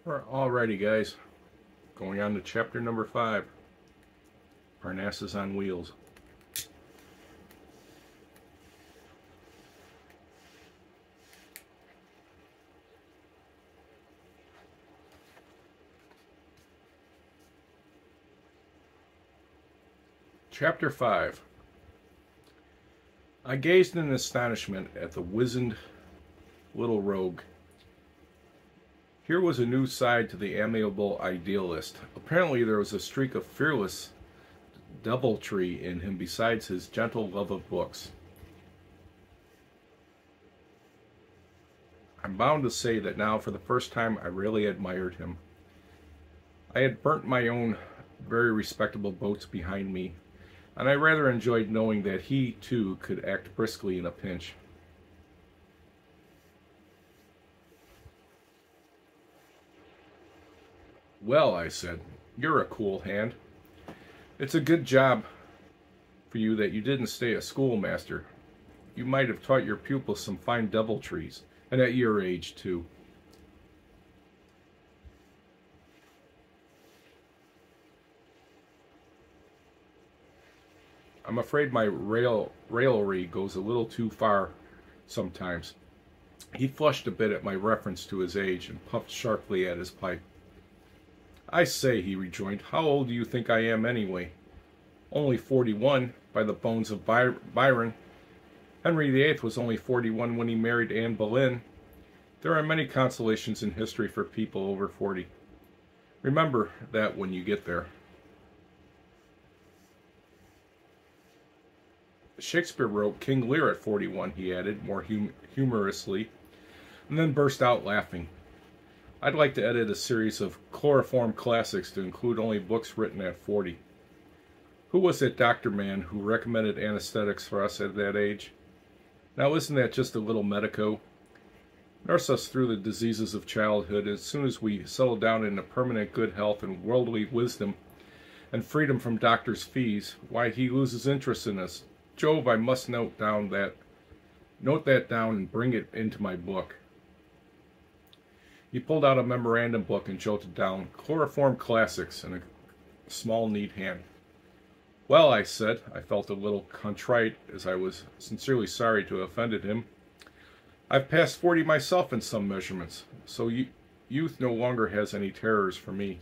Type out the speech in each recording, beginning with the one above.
Alrighty, guys. Going on to chapter number 5. Parnassus on wheels. Chapter 5. I gazed in astonishment at the wizened little rogue. Here was a new side to the amiable idealist. Apparently there was a streak of fearless deviltry in him besides his gentle love of books. I'm bound to say that now for the first time I really admired him. I had burnt my own very respectable boats behind me, and I rather enjoyed knowing that he, too, could act briskly in a pinch. "Well," I said, "you're a cool hand. It's a good job for you that you didn't stay a schoolmaster. You might have taught your pupils some fine deviltries, and at your age, too." I'm afraid my raillery goes a little too far sometimes. He flushed a bit at my reference to his age and puffed sharply at his pipe. "I say," he rejoined, "how old do you think I am anyway?" "Only 41, by the bones of Byron. Henry VIII was only 41 when he married Anne Boleyn. There are many consolations in history for people over 40. Remember that when you get there." "Shakespeare wrote King Lear at 41, he added, more humorously, and then burst out laughing. "I'd like to edit a series of chloroform classics to include only books written at 40. Who was that doctor man who recommended anesthetics for us at that age? Now isn't that just a little medico? Nurse us through the diseases of childhood. As soon as we settle down into permanent good health and worldly wisdom and freedom from doctors' fees, why, he loses interest in us. Jove, I must note that down and bring it into my book." He pulled out a memorandum book and jotted down "Chloroform Classics" in a small, neat hand. "Well," I said. I felt a little contrite, as I was sincerely sorry to have offended him. "I've passed 40 myself in some measurements, so youth no longer has any terrors for me."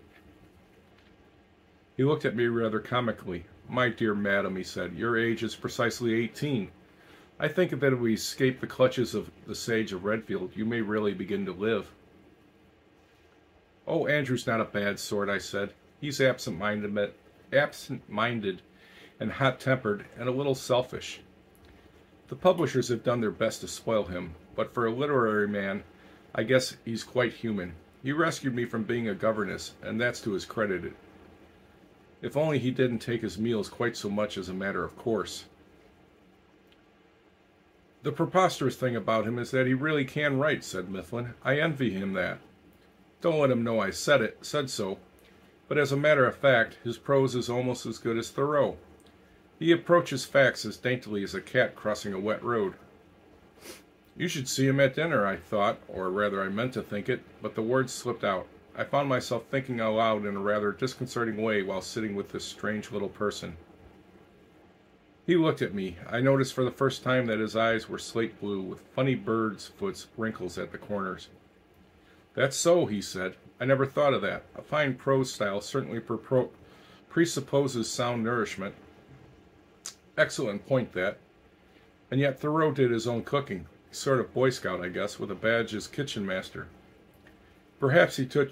He looked at me rather comically. "My dear madam," he said, "your age is precisely 18. I think that if we escape the clutches of the sage of Redfield, you may really begin to live." "Oh, Andrew's not a bad sort," I said. "He's absent-minded and hot-tempered and a little selfish. The publishers have done their best to spoil him, but for a literary man, I guess he's quite human. He rescued me from being a governess, and that's to his credit. If only he didn't take his meals quite so much as a matter of course. The preposterous thing about him is that he really can write," said Mifflin. "I envy him that. Don't let him know I said so, but as a matter of fact, his prose is almost as good as Thoreau. He approaches facts as daintily as a cat crossing a wet road." "You should see him at dinner," I thought, or rather I meant to think it, but the words slipped out. I found myself thinking aloud in a rather disconcerting way while sitting with this strange little person. He looked at me. I noticed for the first time that his eyes were slate blue, with funny bird's foot wrinkles at the corners. "That's so," he said. "I never thought of that. A fine prose style certainly presupposes sound nourishment. Excellent point, that. And yet Thoreau did his own cooking. Sort of Boy Scout, I guess, with a badge as kitchen master. Perhaps he took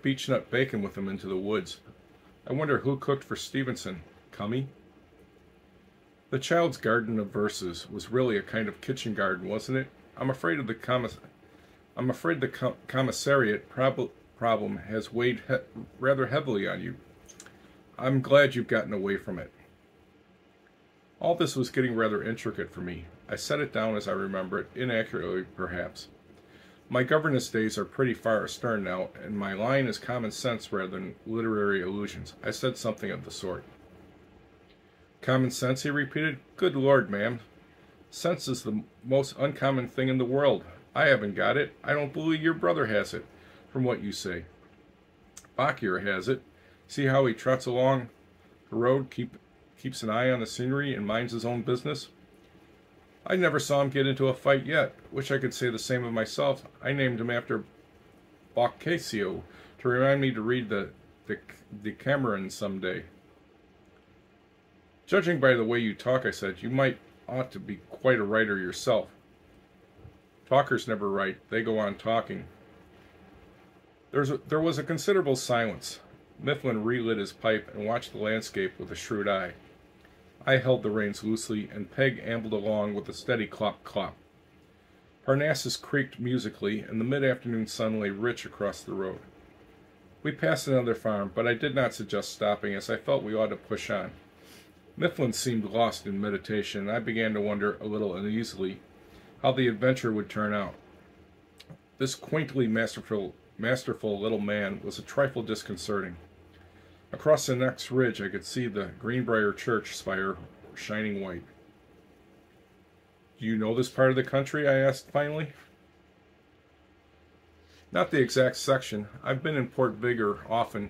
beechnut bacon with him into the woods. I wonder who cooked for Stevenson. Cummy?" The Child's Garden of Verses was really a kind of kitchen garden, wasn't it? I'm afraid the commissariat problem has weighed rather heavily on you. I'm glad you've gotten away from it." All this was getting rather intricate for me. I set it down as I remember it, inaccurately perhaps. My governess days are pretty far astern now, and my line is common sense rather than literary illusions. I said something of the sort. "Common sense," he repeated. "Good Lord, ma'am. Sense is the most uncommon thing in the world. I haven't got it. I don't believe your brother has it, from what you say. Bach here has it. See how he trots along the road, keeps an eye on the scenery, and minds his own business? I never saw him get into a fight yet. Wish I could say the same of myself. I named him after Boccaccio to remind me to read the Decameron someday. Judging by the way you talk, I said, you ought to be quite a writer yourself. Talkers never write, they go on talking. There was a considerable silence. Mifflin relit his pipe and watched the landscape with a shrewd eye. I held the reins loosely, and Peg ambled along with a steady clop-clop. Parnassus creaked musically, and the mid-afternoon sun lay rich across the road. We passed another farm, but I did not suggest stopping, as I felt we ought to push on. Mifflin seemed lost in meditation, and I began to wonder, a little uneasily, how the adventure would turn out. This quaintly masterful little man was a trifle disconcerting. Across the next ridge I could see the Greenbrier church spire shining white. Do you know this part of the country? I asked finally. Not the exact section. I've been in Port Vigor often,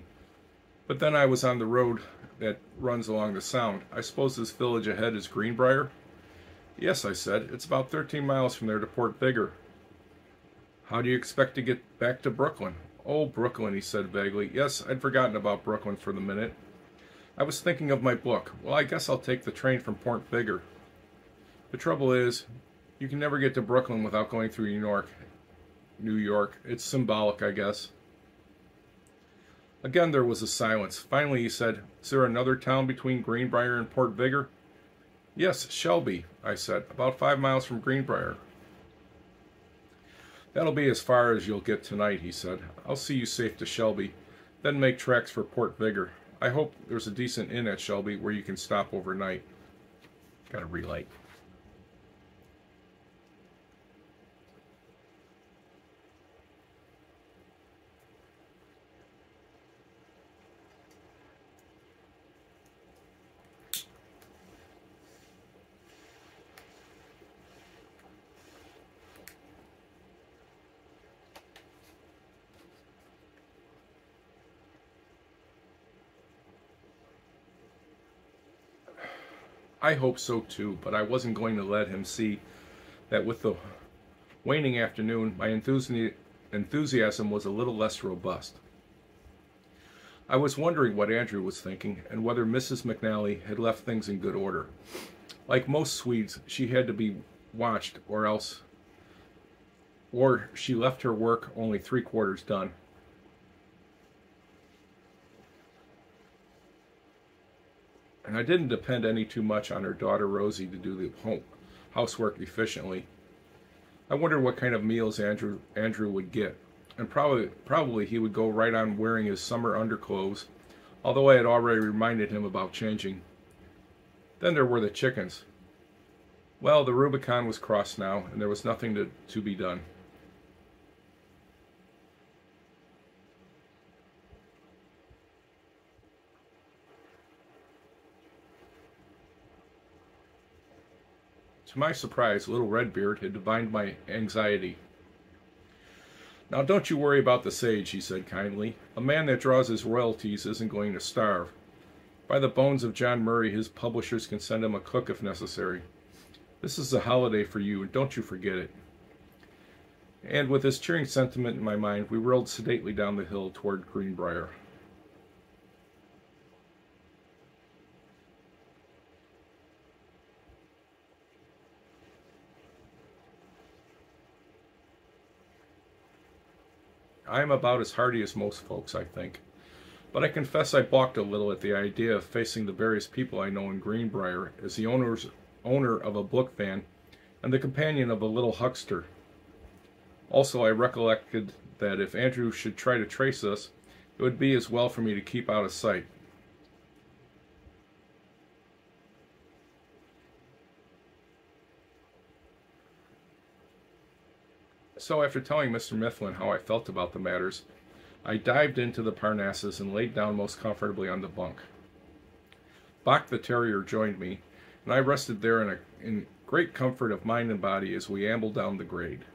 but then I was on the road that runs along the Sound. I suppose this village ahead is Greenbrier? Yes, I said. It's about 13 miles from there to Port Vigor. How do you expect to get back to Brooklyn? Oh, Brooklyn, he said vaguely. Yes, I'd forgotten about Brooklyn for the minute. I was thinking of my book. Well, I guess I'll take the train from Port Vigor. The trouble is, you can never get to Brooklyn without going through New York. It's symbolic, I guess. Again there was a silence. Finally he said, is there another town between Greenbrier and Port Vigor? Yes, Shelby, I said, about 5 miles from Greenbrier. That'll be as far as you'll get tonight, he said. I'll see you safe to Shelby, then make tracks for Port Vigor. I hope there's a decent inn at Shelby where you can stop overnight. Got a relight. I hope so too, but I wasn't going to let him see that with the waning afternoon, my enthusiasm was a little less robust. I was wondering what Andrew was thinking, and whether Mrs. McNally had left things in good order. Like most Swedes, she had to be watched, or she left her work only 3/4 done. And I didn't depend any too much on her daughter Rosie to do the housework efficiently. I wondered what kind of meals Andrew would get, and probably he would go right on wearing his summer underclothes, although I had already reminded him about changing. Then there were the chickens. Well, the Rubicon was crossed now, and there was nothing to be done. To my surprise, little Redbeard had divined my anxiety. Now don't you worry about the sage, he said kindly. A man that draws his royalties isn't going to starve. By the bones of John Murray, his publishers can send him a cook if necessary. This is a holiday for you, and don't you forget it. And with this cheering sentiment in my mind, we rolled sedately down the hill toward Greenbrier. I am about as hardy as most folks, I think. But I confess I balked a little at the idea of facing the various people I know in Greenbrier as the owner of a book van and the companion of a little huckster. Also, I recollected that if Andrew should try to trace us, it would be as well for me to keep out of sight. So after telling Mr. Mifflin how I felt about the matters, I dived into the Parnassus and laid down most comfortably on the bunk. Bach the terrier joined me, and I rested there in great comfort of mind and body as we ambled down the grade.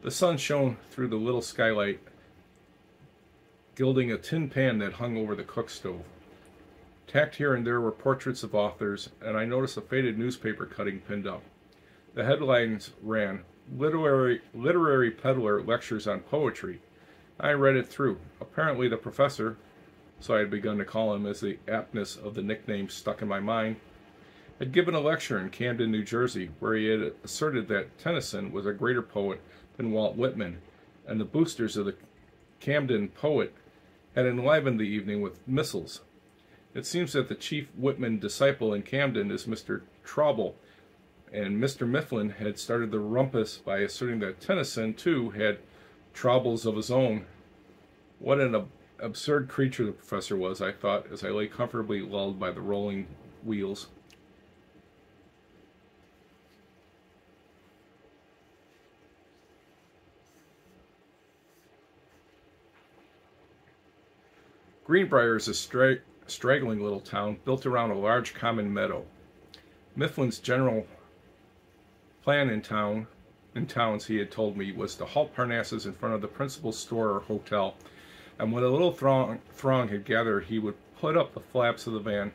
The sun shone through the little skylight gilding a tin pan that hung over the cook stove. Tacked here and there were portraits of authors, and I noticed a faded newspaper cutting pinned up. The headlines ran, Literary Peddler Lectures on Poetry. I read it through. Apparently the professor, so I had begun to call him as the aptness of the nickname stuck in my mind, had given a lecture in Camden, New Jersey, where he had asserted that Tennyson was a greater poet than Walt Whitman, and the boosters of the Camden poet had enlivened the evening with missals. It seems that the chief Whitman disciple in Camden is Mr. Trauble, and Mr. Mifflin had started the rumpus by asserting that Tennyson, too, had troubles of his own. What an absurd creature the professor was, I thought, as I lay comfortably lulled by the rolling wheels. Greenbrier is a straggling little town built around a large common meadow. Mifflin's general plan in towns, he had told me, was to halt Parnassus in front of the principal store or hotel, and when a little throng had gathered, he would put up the flaps of the van,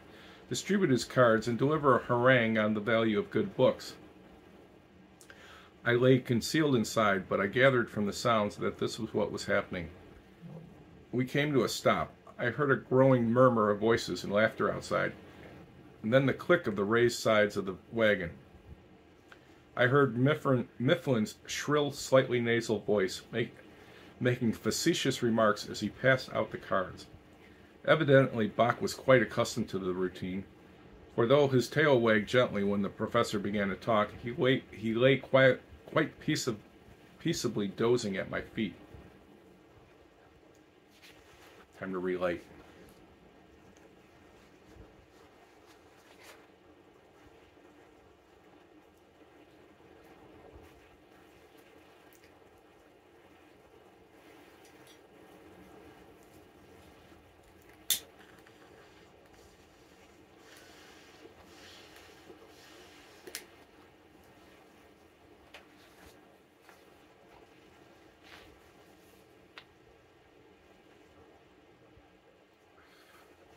distribute his cards, and deliver a harangue on the value of good books. I lay concealed inside, but I gathered from the sounds that this was what was happening. We came to a stop. I heard a growing murmur of voices and laughter outside, and then the click of the raised sides of the wagon. I heard Mifflin's shrill, slightly nasal voice making facetious remarks as he passed out the cards. Evidently, Bach was quite accustomed to the routine, for though his tail wagged gently when the professor began to talk, he lay quite peaceably dozing at my feet. Time to relight.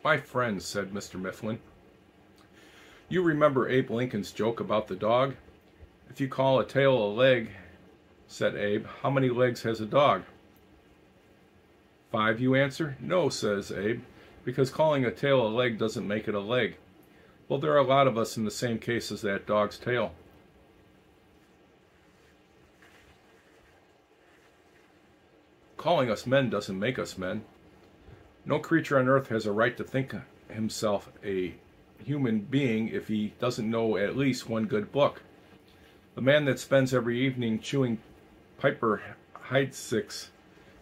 My friends, said Mr. Mifflin, you remember Abe Lincoln's joke about the dog? If you call a tail a leg, said Abe, how many legs has a dog? 5, you answer? No, says Abe, because calling a tail a leg doesn't make it a leg. Well, there are a lot of us in the same case as that dog's tail. Calling us men doesn't make us men. No creature on earth has a right to think himself a human being if he doesn't know at least one good book. The man that spends every evening chewing Piper Heidsieck's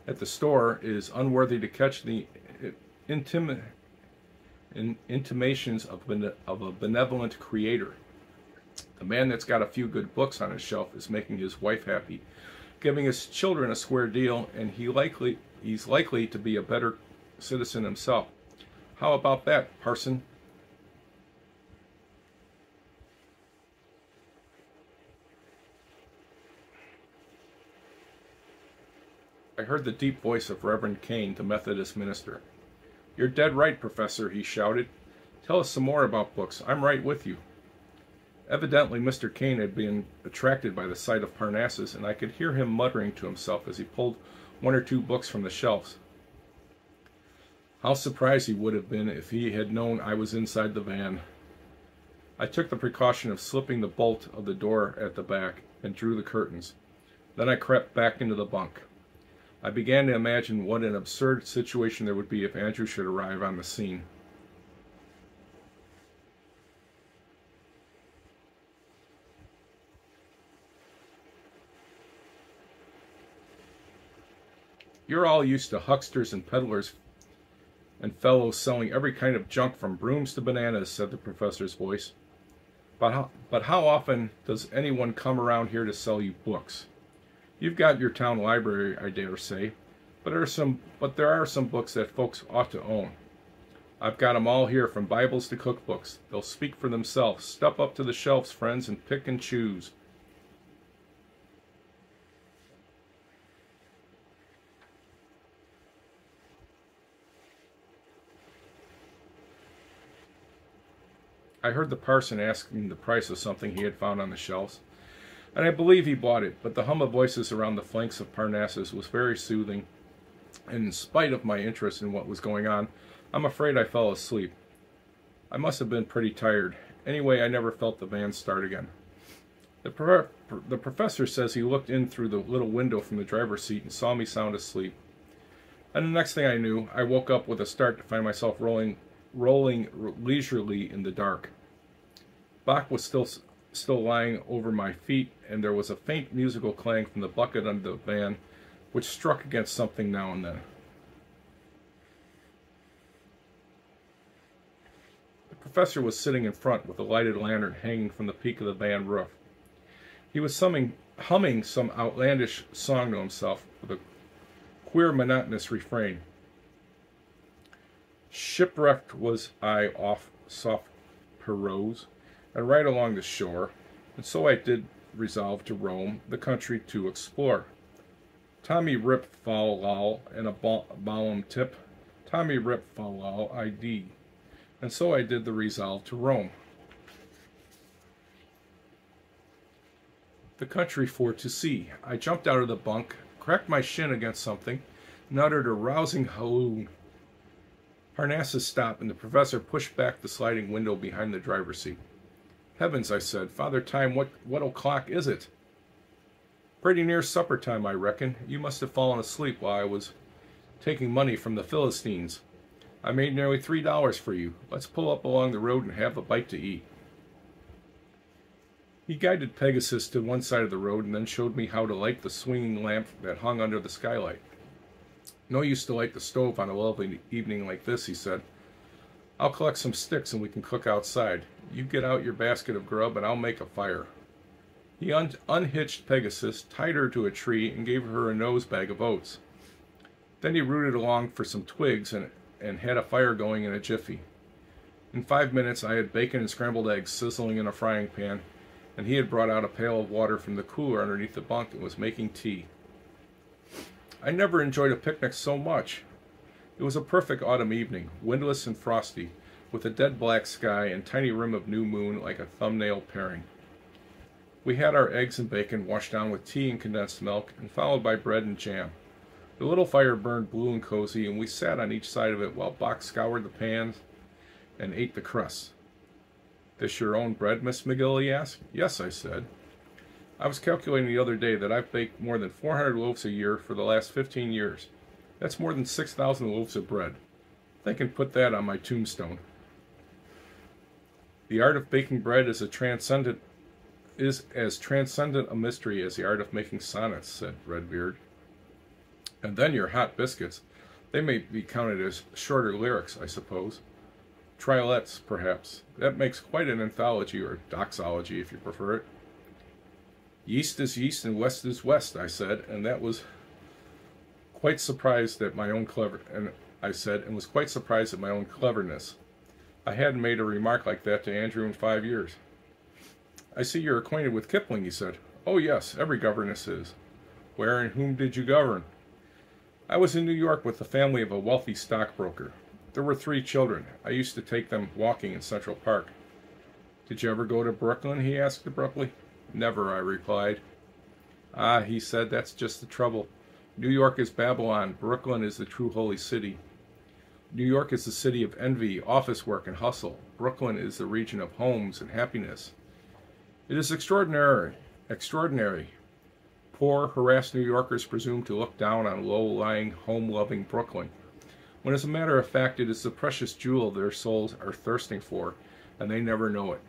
at the store is unworthy to catch the intimations of a benevolent creator. The man that's got a few good books on his shelf is making his wife happy, giving his children a square deal, and he's likely to be a better citizen himself. How about that, parson? I heard the deep voice of Reverend Kane, the Methodist minister. You're dead right, Professor, he shouted. Tell us some more about books. I'm right with you. Evidently, Mr. Kane had been attracted by the sight of Parnassus, and I could hear him muttering to himself as he pulled 1 or 2 books from the shelves. How surprised he would have been if he had known I was inside the van. I took the precaution of slipping the bolt of the door at the back and drew the curtains. Then I crept back into the bunk. I began to imagine what an absurd situation there would be if Andrew should arrive on the scene. You're all used to hucksters and peddlers and fellows selling every kind of junk from brooms to bananas, said the professor's voice. But how often does anyone come around here to sell you books? You've got your town library, I dare say, but there are some books that folks ought to own. I've got 'em all here, from Bibles to cookbooks. They'll speak for themselves. Step up to the shelves, friends, and pick and choose. I heard the parson asking the price of something he had found on the shelves, and I believe he bought it, but the hum of voices around the flanks of Parnassus was very soothing, and in spite of my interest in what was going on, I'm afraid I fell asleep. I must have been pretty tired. Anyway, I never felt the van start again. The professor says he looked in through the little window from the driver's seat and saw me sound asleep. And the next thing I knew, I woke up with a start to find myself rolling leisurely in the dark. Bach was still lying over my feet, and there was a faint musical clang from the bucket under the van, which struck against something now and then. The professor was sitting in front with a lighted lantern hanging from the peak of the van roof. He was humming some outlandish song to himself with a queer monotonous refrain. Shipwrecked was I off soft Perose, and right along the shore, and so I did resolve to roam the country to explore. Tommy Rip Foul Lol and a Ballum Tip, Tommy Rip Foul Lol ID, and so I did the resolve to roam the country for to see. I jumped out of the bunk, cracked my shin against something, and uttered a rousing halloo. Parnassus stopped, and the professor pushed back the sliding window behind the driver's seat. Heavens, I said. Father Time, what o'clock is it? Pretty near supper time, I reckon. You must have fallen asleep while I was taking money from the Philistines. I made nearly $3 for you. Let's pull up along the road and have a bite to eat. He guided Pegasus to one side of the road and then showed me how to light the swinging lamp that hung under the skylight. No use to light the stove on a lovely evening like this, he said. I'll collect some sticks and we can cook outside. You get out your basket of grub and I'll make a fire. He unhitched Pegasus, tied her to a tree, and gave her a nose bag of oats. Then he rooted along for some twigs and had a fire going in a jiffy. In 5 minutes I had bacon and scrambled eggs sizzling in a frying pan, and he had brought out a pail of water from the cooler underneath the bunk and was making tea. I never enjoyed a picnic so much. It was a perfect autumn evening, windless and frosty, with a dead black sky and tiny rim of new moon like a thumbnail paring. We had our eggs and bacon washed down with tea and condensed milk, and followed by bread and jam. The little fire burned blue and cozy, and we sat on each side of it while Bach scoured the pans and ate the crusts. This your own bread, Miss McGill, he asked. Yes, I said. I was calculating the other day that I've baked more than 400 loaves a year for the last 15 years. That's more than 6,000 loaves of bread. They can put that on my tombstone. The art of baking bread is as transcendent a mystery as the art of making sonnets, said Redbeard. And then your hot biscuits. They may be counted as shorter lyrics, I suppose. Triolets, perhaps. That makes quite an anthology, or doxology, if you prefer it. Yeast is yeast and west is west, I said, and that was quite surprised at my own was quite surprised at my own cleverness. I hadn't made a remark like that to Andrew in 5 years. I see you're acquainted with Kipling, he said. Oh yes, every governess is. Where and whom did you govern? I was in New York with the family of a wealthy stockbroker. There were 3 children. I used to take them walking in Central Park. Did you ever go to Brooklyn? He asked abruptly. Never, I replied. Ah, he said, that's just the trouble. New York is Babylon. Brooklyn is the true holy city. New York is the city of envy, office work, and hustle. Brooklyn is the region of homes and happiness. It is extraordinary. Poor, harassed New Yorkers presume to look down on low-lying, home-loving Brooklyn, when as a matter of fact it is the precious jewel their souls are thirsting for, and they never know it.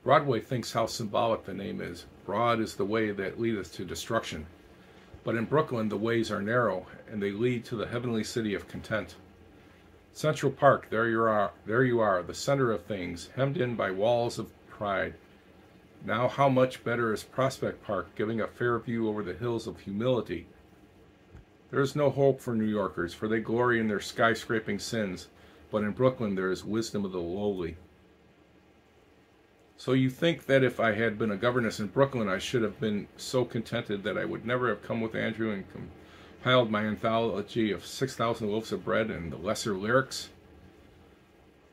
Broadway thinks how symbolic the name is. Broad is the way that leadeth to destruction. But in Brooklyn the ways are narrow, and they lead to the heavenly city of content. Central Park, there you are, the center of things, hemmed in by walls of pride. Now how much better is Prospect Park, giving a fair view over the hills of humility. There is no hope for New Yorkers, for they glory in their skyscraping sins, but in Brooklyn there is wisdom of the lowly. So you think that if I had been a governess in Brooklyn, I should have been so contented that I would never have come with Andrew and compiled my anthology of 6,000 loaves of bread and the lesser lyrics?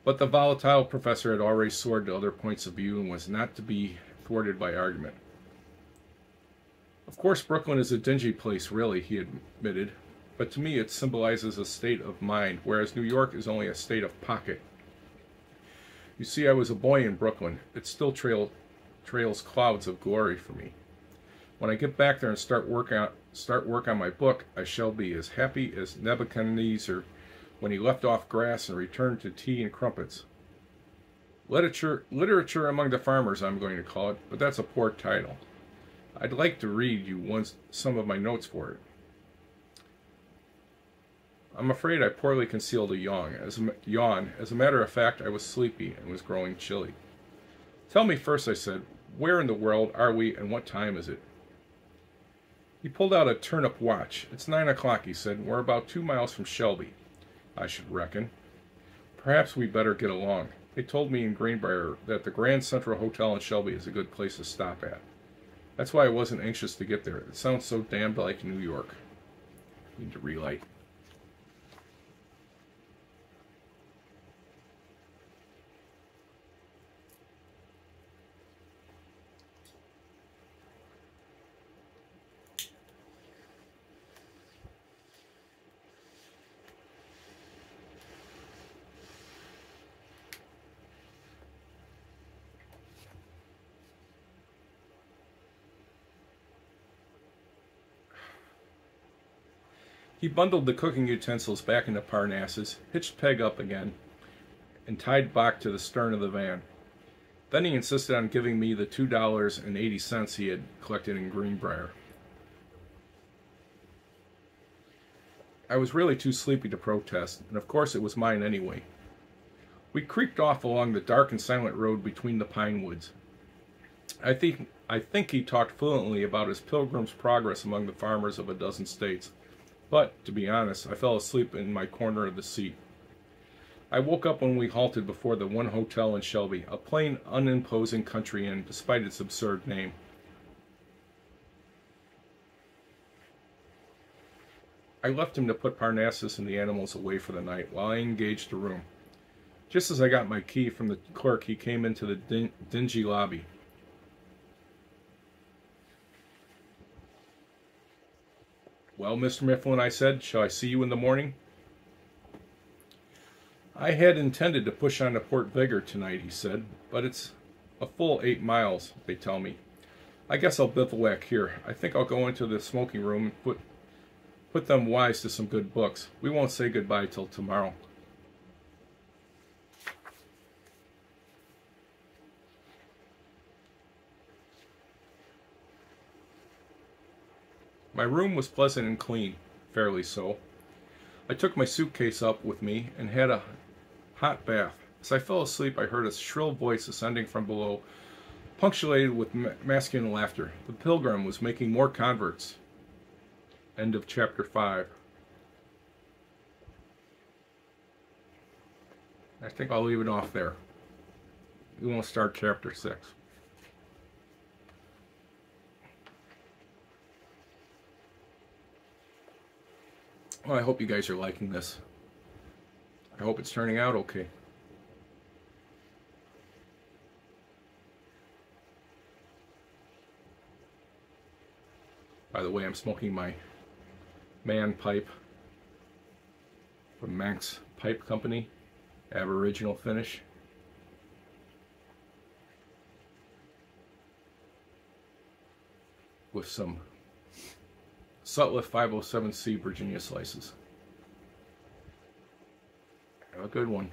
But the volatile professor had already soared to other points of view and was not to be thwarted by argument. Of course, Brooklyn is a dingy place, really, he admitted, but to me it symbolizes a state of mind, whereas New York is only a state of pocket. You see, I was a boy in Brooklyn. It still trails clouds of glory for me. When I get back there and start work on my book, I shall be as happy as Nebuchadnezzar when he left off grass and returned to tea and crumpets. Literature among the farmers, I'm going to call it, but that's a poor title. I'd like to read you some of my notes for it. I'm afraid I poorly concealed a yawn. As a matter of fact, I was sleepy and was growing chilly. Tell me first, I said, where in the world are we and what time is it? He pulled out a turnip watch. It's 9 o'clock, he said. We're about 2 miles from Shelby, I should reckon. Perhaps we'd better get along. They told me in Greenbrier that the Grand Central Hotel in Shelby is a good place to stop at. That's why I wasn't anxious to get there. It sounds so damned like New York. Need to relight. He bundled the cooking utensils back into Parnassus, hitched Peg up again, and tied Bach to the stern of the van. Then he insisted on giving me the $2.80 he had collected in Greenbrier. I was really too sleepy to protest, and of course it was mine anyway. We creaked off along the dark and silent road between the pine woods. I think he talked fluently about his pilgrim's progress among the farmers of a dozen states. But, to be honest, I fell asleep in my corner of the seat. I woke up when we halted before the one hotel in Shelby, a plain, unimposing country inn, despite its absurd name. I left him to put Parnassus and the animals away for the night, while I engaged a room. Just as I got my key from the clerk, he came into the dingy lobby. Well, Mr. Mifflin, I said, shall I see you in the morning? I had intended to push on to Port Vigor tonight, he said, but it's a full 8 miles, they tell me. I guess I'll bivouac here. I think I'll go into the smoking room and put them wise to some good books. We won't say goodbye till tomorrow. My room was pleasant and clean, fairly so. I took my suitcase up with me and had a hot bath. As I fell asleep, I heard a shrill voice ascending from below, punctuated with masculine laughter. The pilgrim was making more converts. End of chapter 5. I think I'll leave it off there. We won't start chapter 6. Well, I hope you guys are liking this. I hope it's turning out okay. By the way, I'm smoking my man pipe from Manx Pipe Company, Aboriginal finish. With some Sutliff 507C Virginia slices. Have a good one.